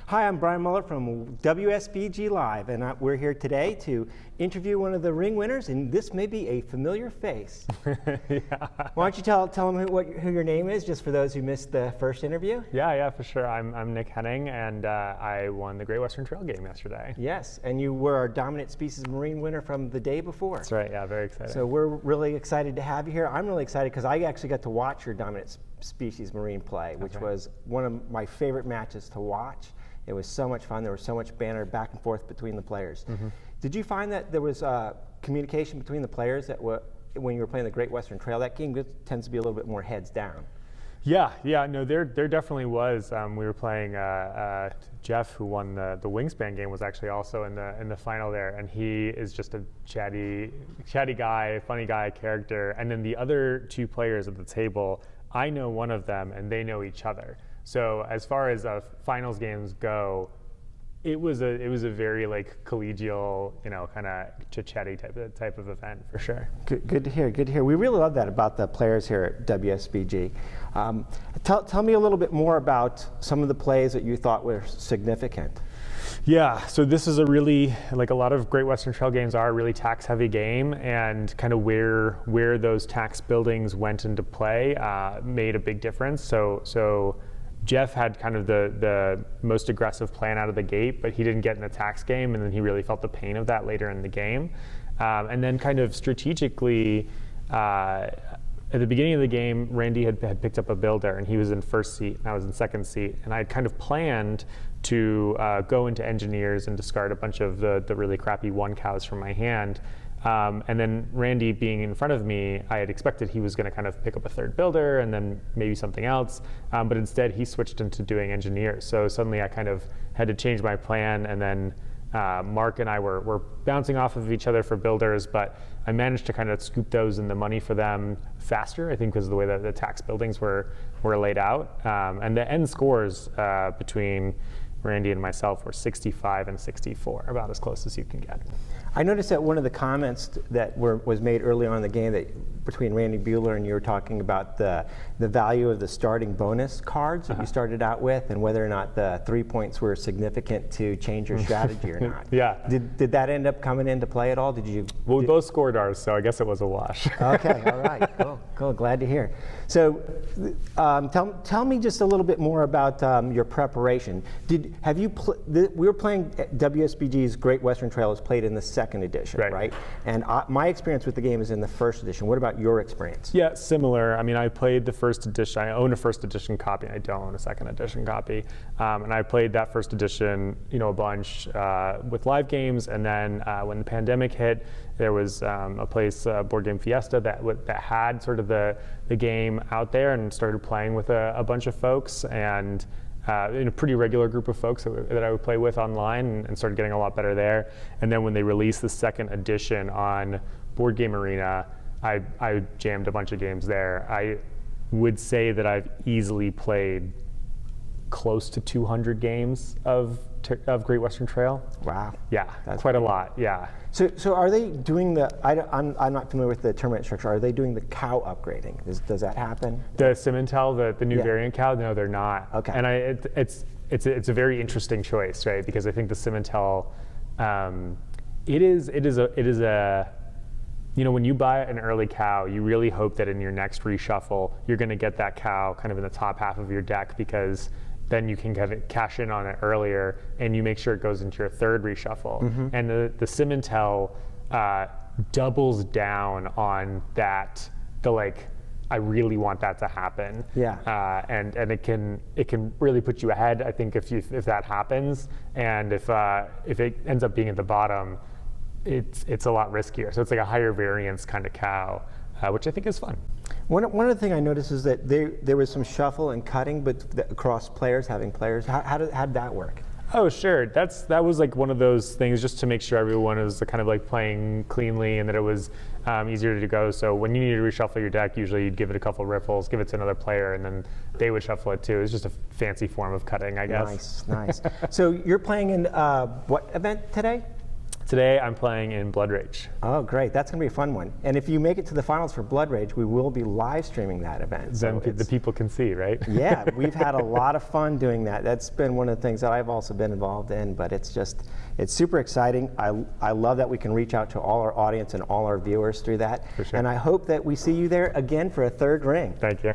Hi, I'm Brian Muller from WSBG Live, and we're here today to interview one of the ring winners, and this may be a familiar face. Yeah. Why don't you tell them who your name is, just for those who missed the first interview? Yeah, for sure. I'm Nick Henning, and I won the Great Western Trail game yesterday. Yes, and you were our Dominant Species Marine winner from the day before. That's right, yeah, very excited. So we're really excited to have you here. I'm really excited because I actually got to watch your Dominant Species Marine play, which was one of my favorite matches to watch. It was so much fun. There was so much banter back and forth between the players. Mm-hmm. Did you find that there was communication between the players that when you were playing the Great Western Trail? That game tends to be a little bit more heads down. Yeah, no, there definitely was. We were playing Jeff, who won the Wingspan game, was actually also in the final there, and he is just a chatty guy, funny guy character. And then the other two players at the table, I know one of them, and they know each other. So as far as finals games go, it was a very like collegial, kind of chit-chatty type of event for sure. Good to hear. Good to hear. We really love that about the players here at WSBG. Tell me a little bit more about some of the plays that you thought were significant. Yeah, so this is a really, like a lot of Great Western Trail games are, a really tax-heavy game, and kind of where those tax buildings went into play made a big difference. So Jeff had kind of the most aggressive plan out of the gate, but he didn't get in the tax game, and then he really felt the pain of that later in the game. And then kind of strategically, at the beginning of the game, Randy had picked up a builder, and he was in first seat, and I was in second seat. And I had kind of planned to go into engineers and discard a bunch of the really crappy one cows from my hand. And then Randy being in front of me, I had expected he was going to kind of pick up a third builder and then maybe something else. But instead, he switched into doing engineers. So suddenly I kind of had to change my plan, and then Mark and I were bouncing off of each other for builders, but I managed to kind of scoop those in the money for them faster, I think because of the way that the tax buildings were laid out. And the end scores between Randy and myself were 65 and 64, about as close as you can get. I noticed that one of the comments that was made early on in the game that between Randy Buehler and you were talking about the value of the starting bonus cards that you started out with, and whether or not the 3 points were significant to change your strategy or not. Yeah. Did that end up coming into play at all? Well, we both scored ours, so I guess it was a wash. Okay, all right, cool, glad to hear. So tell me just a little bit more about your preparation. We were playing WSBG's Great Western Trail is played in the second edition, right? And my experience with the game is in the first edition. What about your experience? Yeah, similar. I mean, I played the first edition. I own a first edition copy. I don't own a second edition copy. And I played that first edition, a bunch with live games. And then when the pandemic hit, there was a place, Board Game Fiesta, that had sort of the game out there, and started playing with a bunch of folks, and in a pretty regular group of folks that I would play with online, and started getting a lot better there. And then when they released the second edition on Board Game Arena, I jammed a bunch of games there. I would say that I've easily played close to 200 games of Great Western Trail. Wow. Yeah, that's quite a lot, yeah. So are they doing I'm not familiar with the tournament structure. Are they doing the cow upgrading? Does that happen? The Simmental, the new variant cow, no, they're not. Okay. And it's a very interesting choice, right? Because I think the Simmental, it is a when you buy an early cow, you really hope that in your next reshuffle, you're going to get that cow kind of in the top half of your deck, because then you can cash in on it earlier, and you make sure it goes into your third reshuffle. Mm-hmm. And the Simmental doubles down on that. I really want that to happen. Yeah. And it can really put you ahead, I think, if that happens. And if it ends up being at the bottom, it's a lot riskier. So it's like a higher variance kind of cow, which I think is fun. One of the things I noticed is that there was some shuffle and cutting, but across players, having players. How did that work? Oh, sure. That was like one of those things, just to make sure everyone was kind of like playing cleanly, and that it was easier to go. So when you needed to reshuffle your deck, usually you'd give it a couple ripples, give it to another player, and then they would shuffle it too. It's just a fancy form of cutting, I guess. Nice. So you're playing in what event today? Today I'm playing in Blood Rage. Oh, great. That's going to be a fun one. And if you make it to the finals for Blood Rage, we will be live streaming that event. Then the people can see, right? Yeah, we've had a lot of fun doing that. That's been one of the things that I've also been involved in, but it's super exciting. I love that we can reach out to all our audience and all our viewers through that. For sure. And I hope that we see you there again for a third ring. Thank you.